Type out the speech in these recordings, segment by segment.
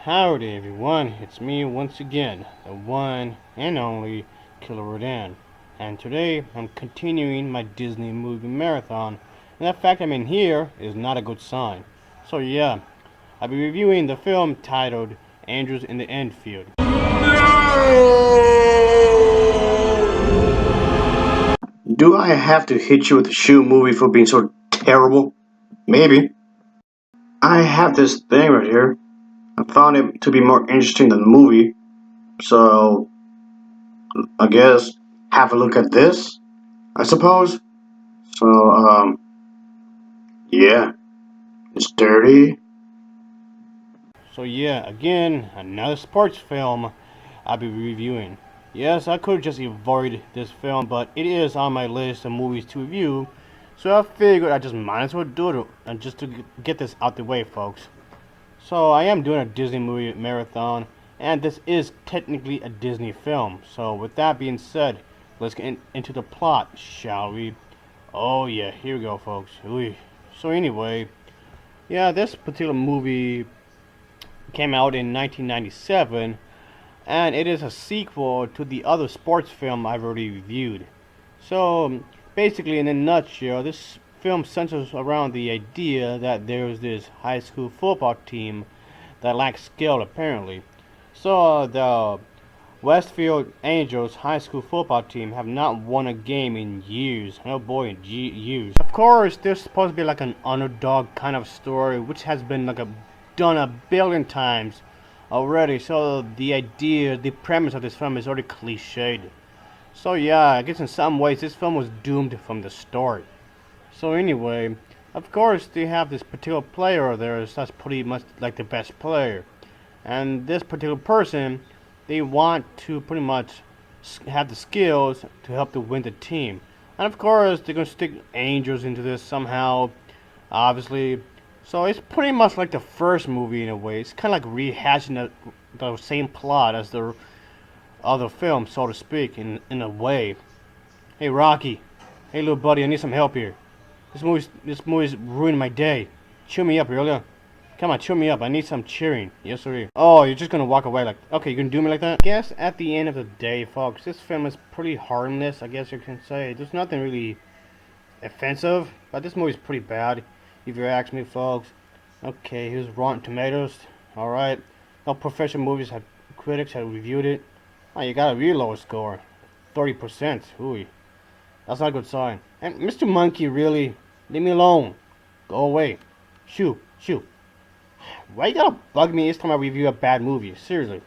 Howdy everyone, it's me once again, the one and only Killer Dan. And today I'm continuing my Disney movie marathon, and the fact I'm in here is not a good sign. So yeah, I'll be reviewing the film titled Angels in the Infield. Do I have to hit you with a shoe movie for being so terrible? Maybe. I have this thing right here. I found it to be more interesting than the movie, so I guess have a look at this, I suppose. So, yeah, it's dirty. So yeah, again, another sports film I'll be reviewing. Yes, I could just avoid this film, but it is on my list of movies to review, so I figured I just might as well do it, and just to get this out the way, folks. So I am doing a Disney movie marathon, and this is technically a Disney film. So with that being said, let's get into the plot, shall we? Oh yeah, here we go, folks. Ooh. So anyway, yeah, this particular movie came out in 1997, and it is a sequel to the other sports film I've already reviewed. So basically, in a nutshell, this film centers around the idea that there's this high school football team that lacks skill apparently. So the Westfield Angels high school football team have not won a game in years. Oh boy, in years. Of course, there's supposed to be like an underdog kind of story, which has been done a billion times already. So the idea, the premise of this film is already cliched. So yeah, I guess in some ways this film was doomed from the start. So anyway, of course they have this particular player there that's pretty much like the best player. And this particular person, they want to pretty much have the skills to help to win the team. And of course they're going to stick angels into this somehow, obviously. So it's pretty much like the first movie in a way. It's kind of like rehashing the same plot as the other film, so to speak, in a way. Hey Rocky, hey little buddy, I need some help here. This movie's ruining my day. Cheer me up, earlier. Come on, cheer me up. I need some cheering. Yes, sir. Oh, you're just gonna walk away like, okay, you're gonna do me like that? I guess at the end of the day, folks, this film is pretty harmless, I guess you can say. There's nothing really offensive, but this movie's pretty bad, if you ask me, folks. Okay, here's Rotten Tomatoes. Alright. No professional movies have critics have reviewed it. Oh, you got a real low score. 30%. Ooh. That's not a good sign. And Mr. Monkey, really? Leave me alone. Go away. Shoo, shoo. Why you gotta bug me each time I review a bad movie? Seriously.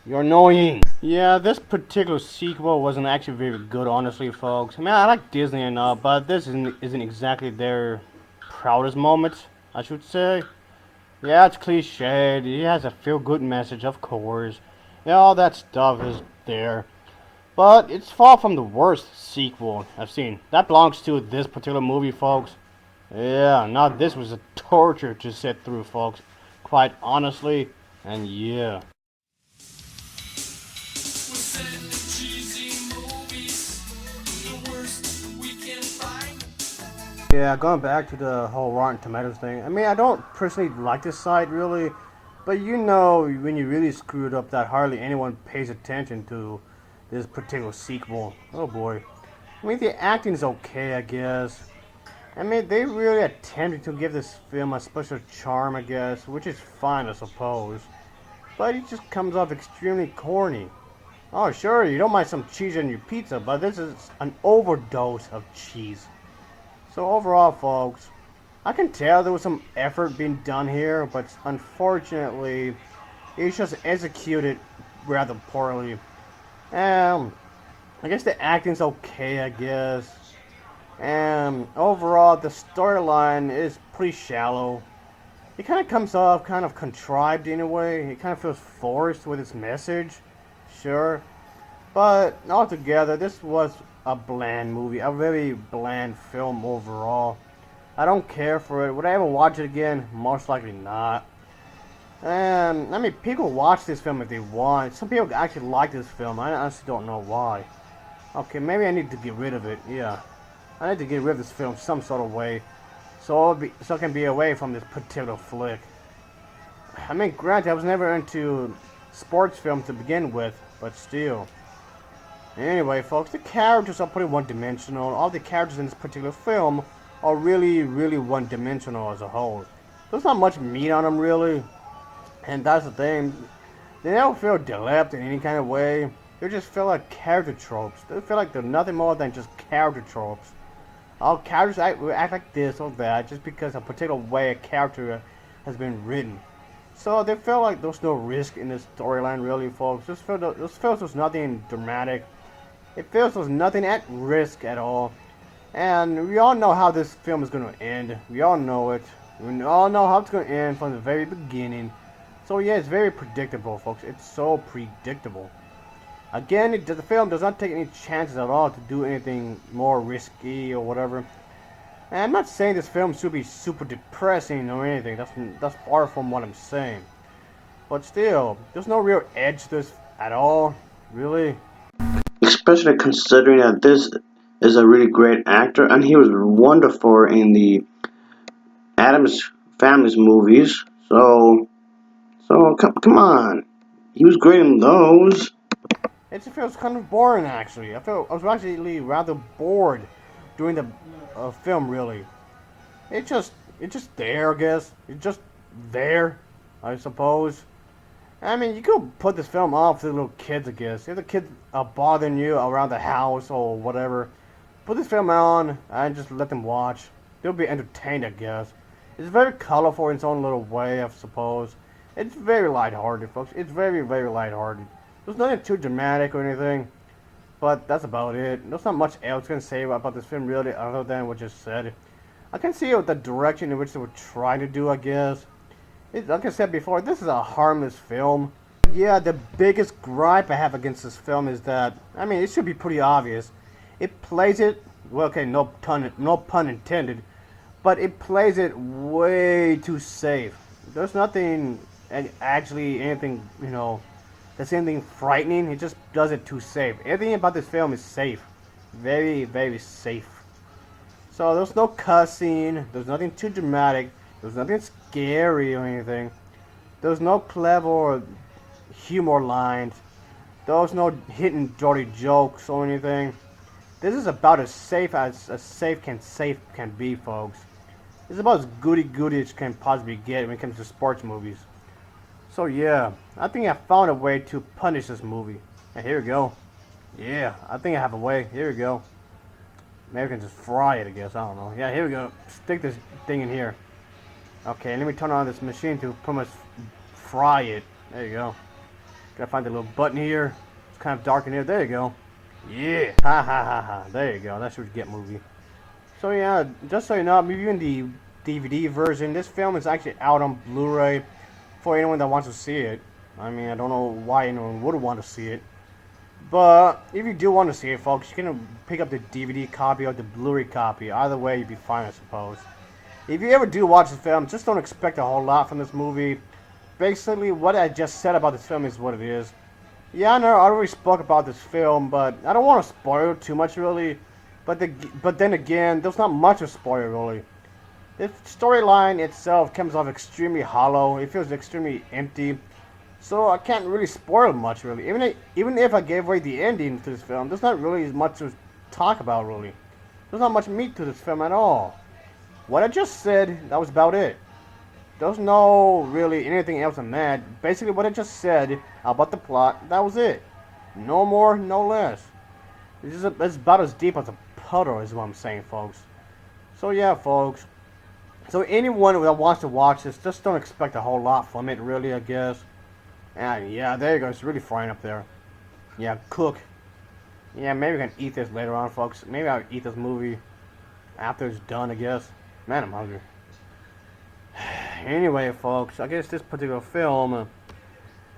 You're annoying. Yeah, this particular sequel wasn't actually very good, honestly, folks. I mean, I like Disney and all, but this isn't exactly their proudest moment, I should say. Yeah, it's cliched. It has a feel-good message, of course. Yeah, all that stuff is there. But it's far from the worst sequel I've seen. That belongs to this particular movie, folks. Yeah, now this was a torture to sit through, folks. Quite honestly, and yeah. Yeah, going back to the whole Rotten Tomatoes thing. I mean, I don't personally like this site really, but you know, when you really screwed up, that hardly anyone pays attention to this particular sequel. Oh boy. I mean, the acting is okay, I guess. I mean, they really attempted to give this film a special charm, I guess, which is fine, I suppose. But it just comes off extremely corny. Oh, sure, you don't mind some cheese on your pizza, but this is an overdose of cheese. So overall, folks, I can tell there was some effort being done here, but unfortunately, it's just executed rather poorly. I guess the acting's okay, I guess. And overall, the storyline is pretty shallow. It kind of comes off kind of contrived in a way. It kind of feels forced with its message, sure. But altogether, this was a bland movie, a very bland film overall. I don't care for it. Would I ever watch it again? Most likely not. And I mean, people watch this film if they want. Some people actually like this film. I honestly don't know why. Okay, maybe I need to get rid of it. Yeah, I need to get rid of this film some sort of way, so I can be away from this particular flick. I mean, granted, I was never into sports films to begin with, but still. Anyway, folks, the characters are pretty one-dimensional. All the characters in this particular film are really, really one-dimensional as a whole. There's not much meat on them, really. And that's the thing. They don't feel developed in any kind of way. They just feel like character tropes. They feel like they're nothing more than just character tropes. All characters act like this or that just because a particular way a character has been written. So they feel like there's no risk in this storyline, really, folks. Just feels there's nothing dramatic. It feels there's nothing at risk at all. And we all know how this film is going to end. We all know it. We all know how it's going to end from the very beginning. So yeah, it's very predictable, folks. It's so predictable. Again, the film does not take any chances at all to do anything more risky or whatever. And I'm not saying this film should be super depressing or anything. That's far from what I'm saying. But still, there's no real edge to this at all, really. Especially considering that this is a really great actor and he was wonderful in the Adams Family's movies. So come on, he was great in those. It just feels kind of boring, actually. I was actually rather bored during the film, really. It's just there, I guess. It's just there, I suppose. I mean, you could put this film off to the little kids, I guess. If the kids are bothering you around the house or whatever, put this film on and just let them watch. They'll be entertained, I guess. It's very colorful in its own little way, I suppose. It's very lighthearted, folks. It's very, very lighthearted. There's nothing too dramatic or anything, but that's about it. There's not much else I can say about this film, really, other than what I just said. I can see the direction in which they were trying to do, I guess. Like I said before, this is a harmless film. Yeah, the biggest gripe I have against this film is that, I mean, it should be pretty obvious. It plays it, well, okay, no pun intended, but it plays it way too safe. There's nothing, actually, anything, that's anything frightening. It just does it too safe. Everything about this film is safe. Very, very safe. So there's no cussing, there's nothing too dramatic, there's nothing scary or anything. There's no clever humor lines. There's no hidden dirty jokes or anything. This is about as safe can be, folks. It's about as goody as can possibly get when it comes to sports movies. So yeah, I think I found a way to punish this movie. And here we go. Yeah, I think I have a way. Here we go. Maybe we can just fry it, I guess. I don't know. Yeah, here we go. Stick this thing in here. Okay, let me turn on this machine to pretty much fry it. There you go. Gotta find the little button here. It's kind of dark in here. There you go. Yeah. Ha ha ha ha. There you go. That's what you get, movie. So yeah, just so you know, I'm reviewing the DVD version. This film is actually out on Blu-ray for anyone that wants to see it. I mean, I don't know why anyone would want to see it. But if you do want to see it, folks, you can pick up the DVD copy or the Blu-ray copy. Either way, you'd be fine, I suppose. If you ever do watch the film, just don't expect a whole lot from this movie. Basically, what I just said about this film is what it is. Yeah, I know I already spoke about this film, but I don't want to spoil too much, really. But then again, there's not much to spoil, really. The storyline itself comes off extremely hollow. It feels extremely empty. So I can't really spoil much, really. Even if I gave away the ending to this film, there's not really much to talk about, really. There's not much meat to this film at all. What I just said, that was about it. There's no really anything else than that. Basically, what I just said about the plot, that was it. No more, no less. It's about as deep as a puddle, is what I'm saying, folks. So yeah, folks. So anyone that wants to watch this, just don't expect a whole lot from it, really, I guess. And yeah, there you go. It's really frying up there. Yeah, cook. Yeah, maybe we can eat this later on, folks. Maybe I'll eat this movie after it's done, I guess. Man, I'm hungry. Anyway, folks, I guess this particular film,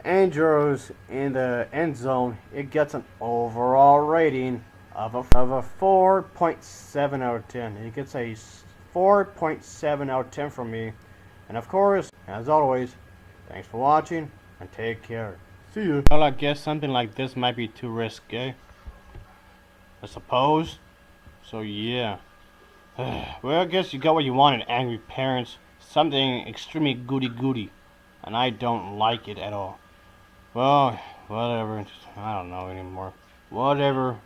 Angels in the End Zone, it gets an overall rating of a 4.7 out of 10. It gets a 4.7 out of 10 from me. And of course, as always, thanks for watching and take care. See ya. Well, I guess something like this might be too risky, I suppose. So yeah. Well, I guess you got what you wanted, angry parents. Something extremely goody. and I don't like it at all. Well, whatever. I don't know anymore. Whatever.